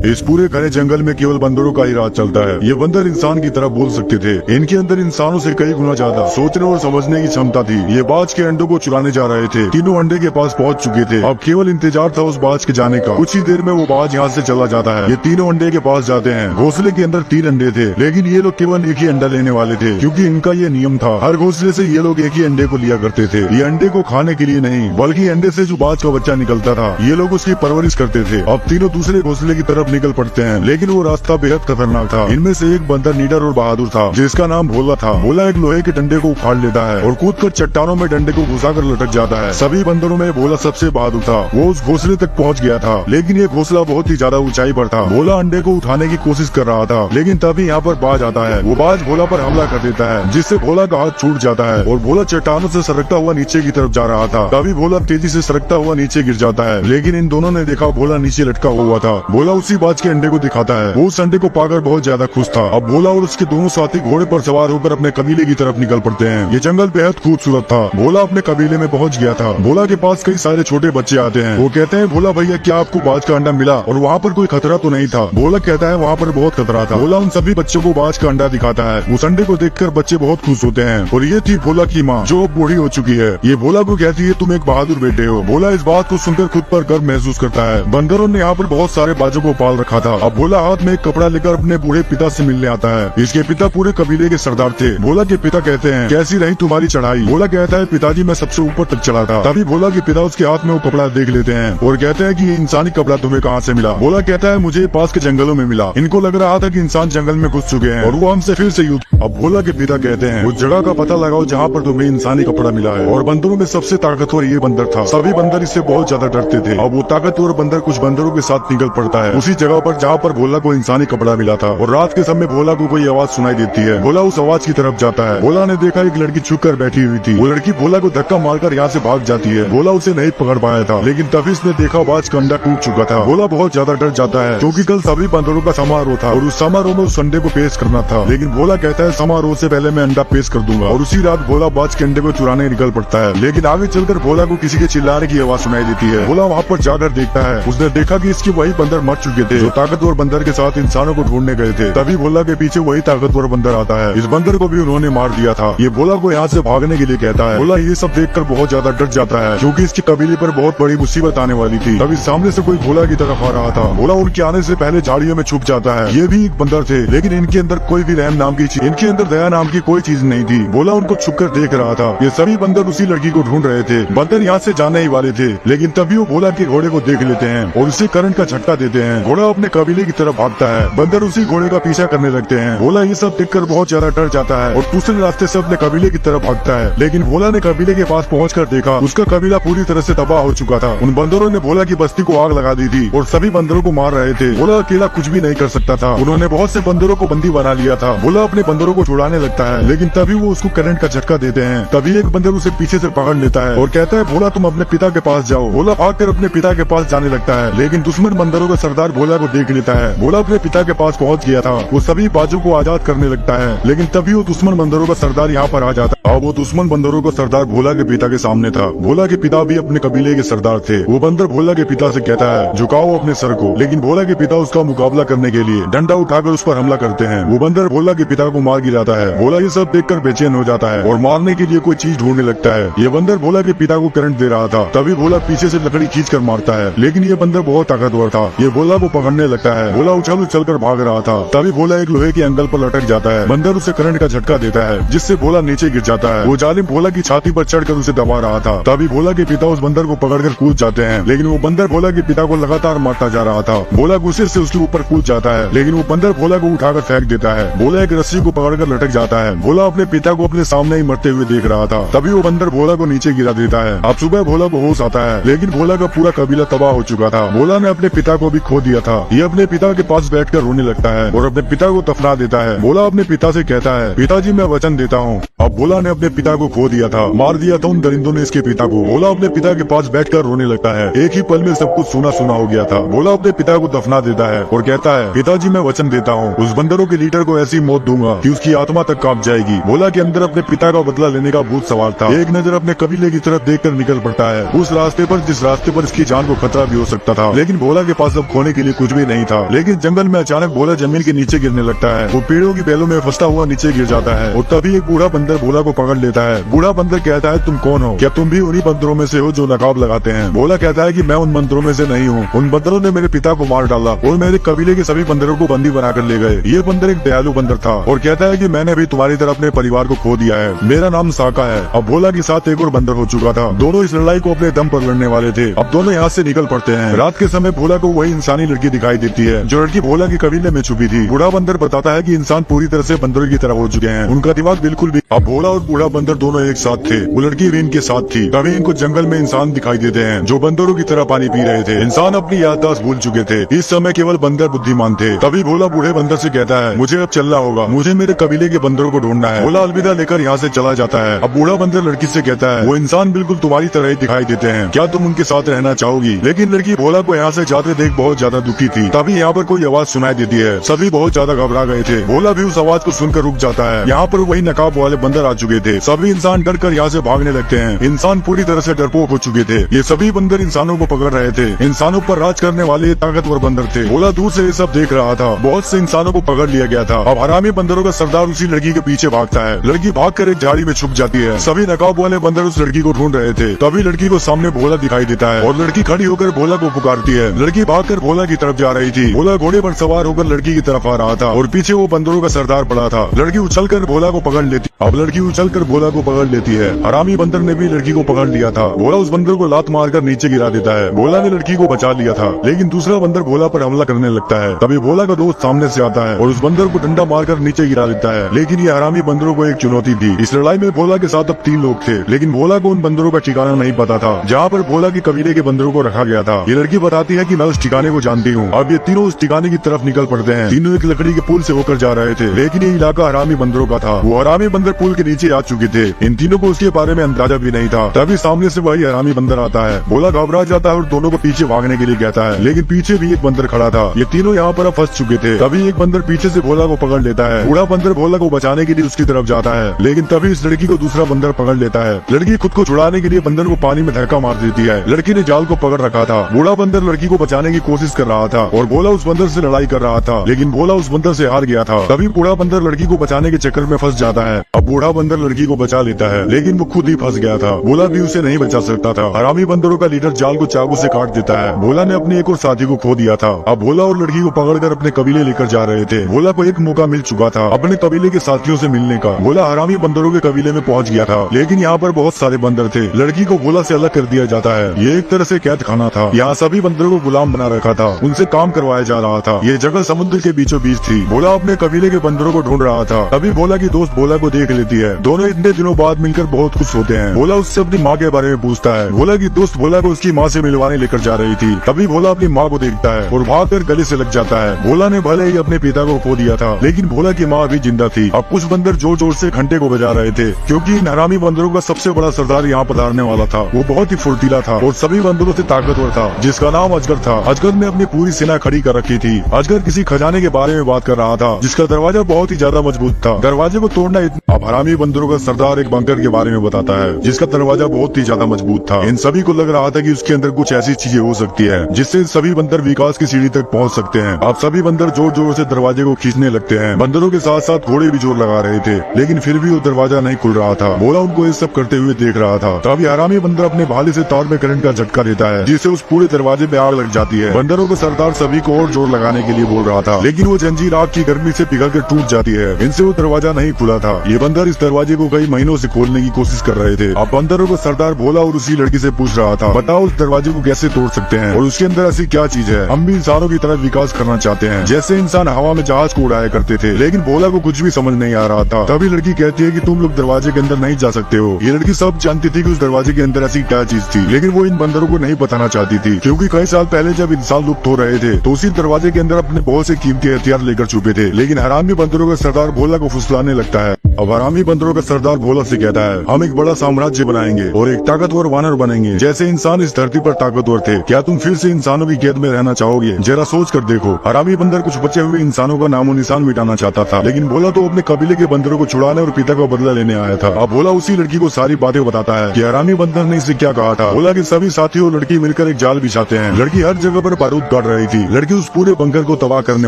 इस पूरे घने जंगल में केवल बंदरों का ही राज चलता है। ये बंदर इंसान की तरह बोल सकते थे। इनके अंदर इंसानों से कई गुना ज्यादा सोचने और समझने की क्षमता थी। ये बाज के अंडों को चुराने जा रहे थे। तीनों अंडे के पास पहुंच चुके थे। अब केवल इंतजार था उस बाज के जाने का। कुछ ही देर में वो बाज यहाँ से चला जाता है। ये तीनों अंडे के पास जाते हैं। घोंसले के अंदर 3 अंडे थे, लेकिन ये लोग केवल एक ही अंडा लेने वाले थे, क्योंकि इनका ये नियम था। हर घोंसले से ये लोग एक ही अंडे को लिया करते थे। ये अंडे को खाने के लिए नहीं, बल्कि अंडे से जो बाज का बच्चा निकलता था, ये लोग उसकी परवरिश करते थे। अब तीनों दूसरे घोंसले की तरफ निकल पड़ते हैं, लेकिन वो रास्ता बेहद खतरनाक था। इनमें से एक बंदर निडर और बहादुर था, जिसका नाम भोला था। भोला एक लोहे के डंडे को उखाड़ लेता है और कूदकर चट्टानों में डंडे को घुसाकर लटक जाता है। सभी बंदरों में भोला सबसे बहादुर था। वो उस घोंसले तक पहुंच गया था, लेकिन ये घोंसला बहुत ही ज्यादा ऊंचाई पर था। भोला अंडे को उठाने की कोशिश कर रहा था, लेकिन तभी यहाँ पर बाज आता है। वो बाज भोला पर हमला कर देता है, जिससे भोला का हाथ छूट जाता है और भोला चट्टानों से सरकता हुआ नीचे की तरफ जा रहा था। तभी भोला तेजी से सरकता हुआ नीचे गिर जाता है, लेकिन इन दोनों ने देखा भोला नीचे लटका हुआ था। भोला उसी बाज के अंडे को दिखाता है। वो उस अंडे को पाकर बहुत ज्यादा खुश था। अब भोला और उसके दोनों साथी घोड़े पर सवार होकर अपने कबीले की तरफ निकल पड़ते हैं। ये जंगल बेहद खूबसूरत था। भोला अपने कबीले में पहुंच गया था। भोला के पास कई सारे छोटे बच्चे आते हैं। वो कहते हैं, भोला भैया क्या आपको बाज का अंडा मिला और वहाँ पर कोई खतरा तो नहीं था? भोला कहता है, वहाँ पर बहुत खतरा था। भोला उन सभी बच्चों को बाज का अंडा दिखाता है। उस अंडे को देखकर बच्चे बहुत खुश होते हैं। और ये थी भोला की माँ, जो बूढ़ी हो चुकी है। ये भोला को कहती है, तुम एक बहादुर बेटे हो। भोला इस बात को सुनकर खुद पर गर्व महसूस करता है। बंदरों ने यहाँ पर बहुत सारे बाजों को पाल रखा था। अब भोला हाथ में एक कपड़ा लेकर अपने बूढ़े पिता से मिलने आता है। इसके पिता पूरे कबीले के सरदार थे। भोला के पिता कहते हैं, कैसी रही तुम्हारी चढ़ाई? भोला कहता है, पिताजी मैं सबसे ऊपर तक चढ़ा था। तभी भोला के पिता उसके हाथ में वो कपड़ा देख लेते हैं और कहते हैं कि ये इंसानी कपड़ा तुम्हें कहाँ से मिला? भोला कहता है, मुझे पास के जंगलों में मिला। इनको लग रहा था कि इंसान जंगल में घुस चुके हैं और वो हमसे फिर से युद्ध। अब भोला के पिता कहते हैं, उस जगह का पता लगाओ जहाँ पर तुम्हें इंसानी कपड़ा मिला है। और बंदरों में सबसे ताकतवर ये बंदर था। सभी बंदर इससे बहुत ज्यादा डरते थे। अब वो ताकतवर बंदर कुछ बंदरों के साथ निकल पड़ता है उसी जगह पर जहाँ पर भोला को इंसानी कपड़ा मिला था। और रात के समय भोला को कोई आवाज सुनाई देती है। भोला उस आवाज की तरफ जाता है। भोला ने देखा एक लड़की छुप कर बैठी हुई थी। वो लड़की भोला को धक्का मारकर यहाँ से भाग जाती है। भोला उसे नहीं पकड़ पाया था, लेकिन तभी उसने देखा बाज का अंडा टूट चुका था। भोला बहुत ज्यादा डर जाता है, क्योंकि कल सभी बंदरों का समारोह था और उस समारोह में उस अंडे को पेश करना था। लेकिन भोला कहता है, समारोह से पहले मैं अंडा पेश कर दूंगा। और उसी रात भोला बाज के अंडे को चुराने निकल पड़ता है। लेकिन आगे चलकर भोला को किसी के चिल्लाने की आवाज सुनाई देती है। भोला वहाँ पर जाकर देखता है। उसने देखा कि इसके वही बंदर मर चुके थे, जो ताकतवर बंदर के साथ इंसानों को ढूंढने गए थे। तभी भोला के पीछे वही ताकतवर बंदर आता है। इस बंदर को भी उन्होंने मार दिया था। ये भोला को यहाँ से भागने के लिए कहता है। भोला ये सब देखकर बहुत ज्यादा डर जाता है, क्योंकि इसके कबीले पर बहुत बड़ी मुसीबत आने वाली थी। तभी सामने से कोई भोला की तरफ आ रहा था। भोला उनके आने से पहले झाड़ियों में छुप जाता है। ये भी एक बंदर थे, लेकिन इनके अंदर कोई भी रहम नाम की चीज, इनके अंदर दया नाम की कोई चीज नहीं थी। भोला उनको छुपकर देख रहा था। ये सभी बंदर उसी लड़की को ढूंढ रहे थे। बंदर यहाँ से जाने ही वाले थे, लेकिन तभी वो भोला के घोड़े को देख लेते हैं और उसे करंट का झटका देते हैं। घोड़ा अपने कबीले की तरफ भागता है। बंदर उसी घोड़े का पीछा करने लगते हैं। भोला ये सब देखकर बहुत ज्यादा डर जाता है और दूसरे रास्ते से अपने कबीले की तरफ भागता है। लेकिन भोला ने कबीले के पास पहुंचकर देखा, उसका कबीला पूरी तरह से तबाह हो चुका था। उन बंदरों ने भोला की बस्ती को आग लगा दी थी और सभी बंदरों को मार रहे थे। भोला अकेला कुछ भी नहीं कर सकता था। उन्होंने बहुत से बंदरों को बंदी बना लिया था। भोला अपने बंदरों को छुड़ाने लगता है, लेकिन तभी वो उसको करंट का झटका देते हैं। तभी एक बंदर उसे पीछे से पकड़ लेता है और कहता है, भोला तुम अपने पिता के पास जाओ। भोला भागकर अपने पिता के पास जाने लगता है, लेकिन दुश्मन बंदरों का सरदार भोला को देख लेता है। भोला अपने पिता के पास पहुंच गया था। वो सभी बाजों को आजाद करने लगता है, लेकिन तभी वो दुश्मन बंदरों का सरदार यहाँ पर आ जाता है। और वो दुश्मन बंदरों का सरदार भोला के पिता के सामने था। भोला के पिता भी अपने कबीले के सरदार थे। वो बंदर भोला के पिता से कहता है, झुकाओ अपने सर को। लेकिन भोला के पिता उसका मुकाबला करने के लिए डंडा उठाकर उस पर हमला करते हैं। वो बंदर भोला के पिता को मार गिराता है। भोला ये सब देखकर बेचैन हो जाता है और मारने के लिए कोई चीज ढूंढने लगता है। ये बंदर भोला के पिता को करंट दे रहा था। तभी भोला पीछे से लकड़ी खींच कर मारता है, लेकिन ये बंदर बहुत ताकतवर था। ये भोला को पकड़ने लगता है। भोला उछल उछल कर भाग रहा था। तभी भोला एक लोहे के एंगल पर लटक जाता है। बंदर उसे करंट का झटका देता है, जिससे भोला नीचे गिर जाता है। वो जालिम भोला की छाती पर चढ़कर उसे दबा रहा था। तभी भोला के पिता उस बंदर को पकड़कर कूद जाते हैं, लेकिन वो बंदर भोला के पिता को लगातार मारता जा रहा था। भोला गुस्से से उसके ऊपर कूद जाता है, लेकिन वो बंदर भोला को उठाकर फेंक देता है। भोला एक रस्सी को पकड़कर लटक जाता है। भोला अपने पिता को अपने सामने ही मरते हुए देख रहा था। तभी वो बंदर भोला को नीचे गिरा देता है। अब सुबह भोला को होश आता है, लेकिन भोला का पूरा कबीला तबाह हो चुका था। भोला ने अपने पिता को भी खो दिया था। ये अपने पिता के पास बैठकर रोने लगता है और अपने पिता को दफना देता है। भोला अपने पिता से कहता है, पिताजी मैं वचन देता हूँ अब भोला ने अपने पिता को खो दिया था, मार दिया था उन दरिंदों ने इसके पिता को। भोला अपने पिता के पास बैठकर रोने लगता है। एक ही पल में सब कुछ सुना सुना हो गया था। भोला अपने पिता को दफना देता है और कहता है, पिताजी मैं वचन देता हूँ उस बंदरों के लीडर को ऐसी मौत दूंगा कि उसकी आत्मा तक कांप जाएगी। भोला के अंदर अपने पिता का बदला लेने का भूत सवार था। एक नजर अपने कबीले की तरफ देखकर निकल पड़ता है, उस रास्ते पर जिस रास्ते पर इसकी जान को खतरा भी हो सकता था। लेकिन भोला के पास अब खोने के लिए कुछ भी नहीं था। लेकिन जंगल में अचानक भोला जमीन के नीचे गिरने लगता है। वो पेड़ों की बेलों में फंसता हुआ नीचे गिर जाता है और तभी एक बूढ़ा बंदर भोला को पकड़ लेता है। बूढ़ा बंदर कहता है, तुम कौन हो? क्या तुम भी उन्हीं बंदरों में से हो जो नकाब लगाते हैं? भोला कहता है कि मैं उन बंदरों में से नहीं हूँ। उन बंदरों ने मेरे पिता को मार डाला और मेरे कबीले के सभी बंदरों को बंदी बनाकर ले गए। ये बंदर एक दयालु बंदर था और कहता है कि मैंने भी तुम्हारी तरह अपने परिवार को खो दिया है। मेरा नाम साका है। अब भोला के साथ एक और बंदर हो चुका था। दोनों इस लड़ाई को अपने दम पर लड़ने वाले थे। अब दोनों यहाँ से निकल पड़ते हैं। रात के समय भोला को वही इंसानी लड़की दिखाई देती है जो लड़की भोला के कबीले में छुपी थी। बूढ़ा बंदर बताता है कि इंसान पूरी तरह से बंदरों की तरह हो चुके हैं, उनका दिमाग बिल्कुल भी। अब भोला और बूढ़ा बंदर दोनों एक साथ थे। वो लड़की भी इनके साथ थी। तभी इनको जंगल में इंसान दिखाई देते हैं जो बंदरों की तरह पानी पी रहे थे। इंसान अपनी याददाश्त भूल चुके थे। इस समय केवल बंदर बुद्धिमान थे। तभी भोला बूढ़े बंदर से कहता है, मुझे अब चलना होगा, मुझे मेरे कबीले के बंदरों को ढूंढना है। भोला अलविदा लेकर यहाँ से चला जाता है। अब बूढ़ा बंदर लड़की से कहता है, वो इंसान बिल्कुल तुम्हारी तरह ही दिखाई देते हैं, क्या तुम उनके साथ रहना चाहोगी? लेकिन लड़की भोला को यहाँ से जाते देख बहुत ज्यादा दुखी थी। तभी यहाँ पर कोई आवाज सुनाई देती है। सभी बहुत ज्यादा घबरा गए थे। भोला भी उस आवाज को सुनकर रुक जाता है। यहाँ पर वही नकाब वाले बंदर आ चुके थे। सभी इंसान डर कर यहाँ से भागने लगते हैं। इंसान पूरी तरह से डरपोक हो चुके थे। ये सभी बंदर इंसानों को पकड़ रहे थे। इंसानों पर राज करने वाले ताकतवर बंदर थे। भोला दूर से ये सब देख रहा था। बहुत से इंसानों को पकड़ लिया गया था। अब हरामी बंदरों का सरदार उसी लड़की के पीछे भागता है। लड़की भागकर एक झाड़ी में छुप जाती है। सभी नकाब वाले बंदर उस लड़की को ढूंढ रहे थे। तभी लड़की को सामने भोला दिखाई देता है और लड़की खड़ी होकर भोला को पुकारती है। लड़की भागकर भोला की तरफ जा रही थी। भोला घोड़े पर सवार होकर लड़की की तरफ आ रहा था और पीछे वो बंदरों का सरदार पड़ा था। लड़की उछलकर भोला को पकड़ लेती। अब लड़की उछलकर भोला को पकड़ लेती है। हरामी बंदर ने भी लड़की को पकड़ लिया था। भोला उस बंदर को लात मारकर नीचे गिरा देता है। भोला ने लड़की को बचा लिया था, लेकिन दूसरा बंदर भोला पर हमला करने लगता है। तभी भोला का दोस्त सामने से आता है और उस बंदर को डंडा मारकर नीचे गिरा देता है। लेकिन ये हरामी बंदरों को एक चुनौती थी। इस लड़ाई में भोला के साथ अब 3 लोग थे, लेकिन भोला को उन बंदरों का ठिकाना नहीं पता था जहाँ पर भोला के कबीले के बंदरों को रखा गया था। ये लड़की बताती है कि मैं उस ठिकाने को जानती हूँ। अब ये तीनों उस ठिकाने की तरफ निकल पड़ते हैं। तीनों एक लकड़ी के पुल से होकर जा रहे थे, लेकिन ये इलाका हरामी बंदरों का था। वो हरामी बंदर पुल के नीचे आ चुके थे। इन तीनों को उसके बारे में अंदाजा भी नहीं था। तभी सामने से वही हरामी बंदर आता है। भोला घबरा जाता है और दोनों को पीछे भागने के लिए कहता है, लेकिन पीछे भी एक बंदर खड़ा था। ये तीनों यहाँ पर फंस चुके थे। तभी एक बंदर पीछे से भोला को पकड़ लेता है। बूढ़ा बंदर भोला को बचाने के लिए उसकी तरफ जाता है, लेकिन तभी इस लड़की को दूसरा बंदर पकड़ लेता है। लड़की खुद को छुड़ाने के लिए बंदर को पानी में धक्का मार देती है। लड़की ने जाल को पकड़ रखा था। बूढ़ा बंदर लड़की को बचाने की कोशिश कर रहा था और भोला उस बंदर से लड़ाई कर रहा था, लेकिन भोला उस बंदर से हार गया था। तभी बूढ़ा बंदर लड़की को बचाने के चक्कर में फंस जाता है। अब बूढ़ा बंदर लड़की को बचा लेता है, लेकिन वो खुद ही फंस गया था। भोला भी उसे नहीं बचा सकता था। हरामी बंदरों का लीडर जाल को चाकू से काट देता है। भोला ने अपने एक और साथी को खो दिया था। अब भोला और लड़की को पकड़कर अपने कबीले लेकर जा रहे थे। भोला को एक मौका मिल चुका था अपने कबीले के साथियों से मिलने का। भोला हरामी बंदरों के कबीले में पहुंच गया था, लेकिन यहाँ पर बहुत सारे बंदर थे। लड़की को भोला से अलग कर दिया जाता है। ये एक तरह से कैद खाना था। यहाँ सभी बंदरों को गुलाम बना रखा था, उनसे काम करवाया जा रहा था। ये जगह समुद्र के बीचों बीच थी। भोला अपने कबीले के बंदरों को ढूंढ रहा था। तभी भोला की दोस्त भोला को देख लेती है। दोनों इतने दिनों बाद मिलकर बहुत खुश होते हैं। भोला उससे अपनी माँ के बारे में पूछता है। भोला की दोस्त भोला को उसकी माँ से मिलवाने लेकर जा रही थी। तभी भोला अपनी माँ को देखता है और भागकर गले से लग जाता है। भोला ने भले ही अपने पिता को खो दिया था, लेकिन भोला की माँ अभी जिंदा थी। अब कुछ बंदर जोर जोर से घंटे को बजा रहे थे, क्योंकि इन हरामी बंदरों का सबसे बड़ा सरदार यहाँ पधारने वाला था। वो बहुत ही फुर्तीला था और सभी बंदरों से ताकतवर था, जिसका नाम अजगर था। अजगर ने अपनी पूरी सेना खड़ी कर रखी थी। अजगर किसी खजाने के बारे में बात कर रहा था, जिसका दरवाजा बहुत ही ज्यादा मजबूत था। दरवाजे को तोड़ना अब हरामी बंदरों का सरदार एक बंकर के बारे में बताता है, जिसका दरवाजा बहुत ही ज्यादा मजबूत था। इन सभी को लग रहा था कि उसके अंदर कुछ ऐसी चीजें हो सकती है जिससे सभी बंदर विकास की सीढ़ी तक पहुंच सकते हैं। अब सभी बंदर जोर जोर से दरवाजे को खींचने लगते हैं। बंदरों के साथ साथ घोड़े भी जोर लगा रहे थे, लेकिन फिर भी वो दरवाजा नहीं खुल रहा था। भोला उनको ये सब करते हुए देख रहा था। तभी हरामी बंदर अपने भाले से तार में करंट का झटका देता है, जिससे उस पूरे दरवाजे में आग लग जाती है। बंदरों को सरदार सभी को और जोर लगाने के लिए बोल रहा था, लेकिन वो जंजीर आग की गर्मी से पिघल कर टूट जाती है। इनसे वो दरवाजा नहीं खुला था। ये बंदर इस दरवाजे को कई महीनों से खोलने की कोशिश कर रहे थे। अब बंदरों को सरदार भोला और उसी लड़की से पूछ रहा था, बताओ उस दरवाजे को कैसे तोड़ सकते हैं और उसके अंदर ऐसी क्या चीज है। हम भी इंसानों की तरह विकास करना चाहते हैं, जैसे इंसान हवा में जहाज को उड़ाया करते थे। लेकिन भोला को कुछ भी समझ नहीं आ रहा था। तभी लड़की कहती है कि तुम लोग दरवाजे के अंदर नहीं जा सकते हो। ये लड़की सब जानती थी कि उस दरवाजे के अंदर ऐसी क्या चीज थी, लेकिन वो इन बंदरों को नहीं बताना चाहती थी, क्योंकि कई साल पहले जब इंसान लुप्त हो रहे थे तो उसी दरवाजे के अंदर अपने बहुत से कीमती हथियार लेकर छुपे थे। लेकिन हरामी बंदरों का सरदार भोला को फुसलाने लगता है। अब हरामी बंदरों का सरदार भोला से कहता है, हम एक बड़ा साम्राज्य बनाएंगे और एक ताकतवर वानर बनेंगे। जैसे इंसान इस धरती पर ताकतवर थे, क्या तुम फिर से इंसानों की कैद में रहना चाहोगे? जरा सोच कर देखो। हरामी बंदर कुछ बचे हुए इंसानों का नामो निशान मिटाना चाहता था, लेकिन भोला तो अपने कबीले के बंदरों को छुड़ाने और पिता का बदला लेने आया था। अब भोला उसी लड़की को सारी बातें बताता है कि हरामी बंदर ने इसे क्या कहा था। भोला के सभी साथी और लड़की मिलकर एक जाल बिछाते हैं। लड़की हर जगह पर बारूद काट रही थी। लड़की उस पूरे बंकर को तबाह करने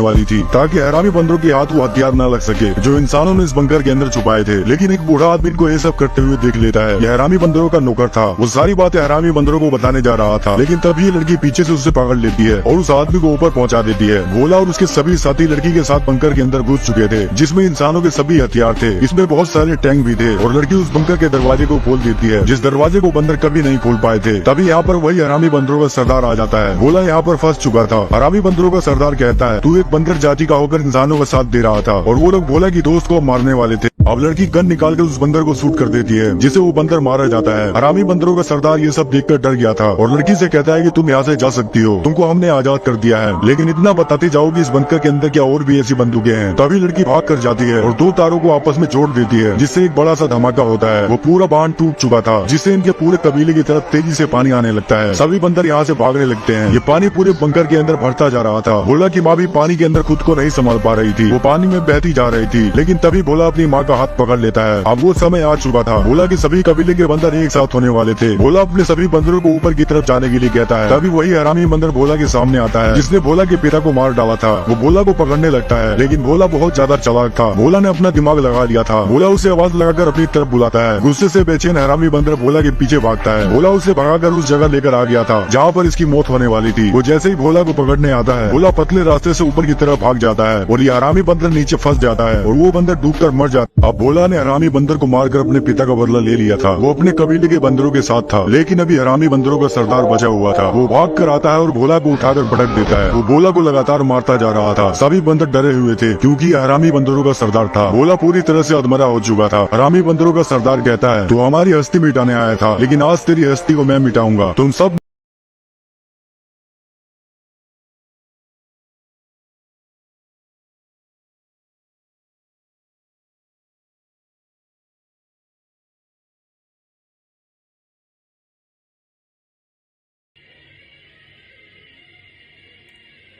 वाली थी, ताकि हरामी बंदरों के हाथ वो हथियार न लग सके जो इंसानों ने इस बंकर के अंदर छुपाए थे। लेकिन एक बूढ़ा आदमी को ये सब करते हुए देख लेता है। यह हरामी बंदरों का नौकर था। वो सारी बातें हरामी बंदरों को बताने जा रहा था, लेकिन तभी ये लड़की पीछे से उसे पकड़ लेती है और उस आदमी को ऊपर पहुंचा देती है। भोला और उसके सभी साथी लड़की के साथ बंकर के अंदर घुस चुके थे, जिसमें इंसानों के सभी हथियार थे। इसमें बहुत सारे टैंक भी थे और लड़की उस बंकर के दरवाजे को खोल देती है, जिस दरवाजे को बंदर कभी नहीं खोल पाए थे। तभी यहाँ पर वही हरामी बंदरों का सरदार आ जाता है। भोला यहाँ पर फंस चुका था। हरामी बंदरों का सरदार कहता है, तू एक बंदर जाति का होकर इंसानों का साथ दे रहा था और वो लोग भोला की दोस्त को मारने वाले थे। अब लड़की गन निकालकर उस बंदर को शूट कर देती है, जिसे वो बंदर मारा जाता है। हरामी बंदरों का सरदार ये सब देखकर डर गया था और लड़की से कहता है कि तुम यहाँ से जा सकती हो, तुमको हमने आजाद कर दिया है, लेकिन इतना बताते जाओ कि इस बंकर के अंदर क्या और भी ऐसी बंदूकें हैं। तभी लड़की भाग कर जाती है और दो तारों को आपस में जोड़ देती है, जिससे एक बड़ा सा धमाका होता है। वो पूरा बांध टूट चुका था, जिससे इनके पूरे कबीले की तरफ तेजी से पानी आने लगता है। सभी बंदर यहाँ से भागने लगते हैं। ये पानी पूरे बंकर के अंदर भरता जा रहा था। भोला की माँ भी पानी के अंदर खुद को नहीं संभाल पा रही थी, वो पानी में बहती जा रही थी। लेकिन तभी भोला अपनी माँ का हाथ पकड़ लेता है। अब वो समय आ चुका था। भोला के सभी कबीले के बंदर एक साथ होने वाले थे। भोला अपने सभी बंदरों को ऊपर की तरफ जाने के लिए कहता है। तभी वही हरामी बंदर भोला के सामने आता है, जिसने भोला के पिता को मार डाला था। वो भोला को पकड़ने लगता है, लेकिन भोला बहुत ज्यादा चालाक था। भोला ने अपना दिमाग लगा लिया था। भोला उसे आवाज लगाकर अपनी तरफ बुलाता है। गुस्से से बेचैन हरामी बंदर भोला के पीछे भागता है। भोला उसे भगाकर उस जगह लेकर आ गया था जहाँ पर इसकी मौत होने वाली थी। वो जैसे ही भोला को पकड़ने आता है, भोला पतले रास्ते से ऊपर की तरफ भाग जाता है और ये हरामी बंदर नीचे फंस जाता है और वो बंदर डूबकर मर जाता है। अब भोला ने हरामी बंदर को मारकर अपने पिता का बदला ले लिया था। वो अपने कबीले के बंदरों के साथ था, लेकिन अभी हरामी बंदरों का सरदार बचा हुआ था। वो भाग कर आता है और भोला को उठाकर पटक देता है। वो भोला को लगातार मारता जा रहा था। सभी बंदर डरे हुए थे, क्योंकि हरामी बंदरों का सरदार था। भोला पूरी तरह से अधमरा हो चुका था। हरामी बंदरों का सरदार कहता है, तू हमारी हस्ती मिटाने आया था, लेकिन आज तेरी हस्ती को मैं मिटाऊंगा। तुम सब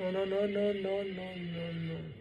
No, no, no, no, no, no, no, no.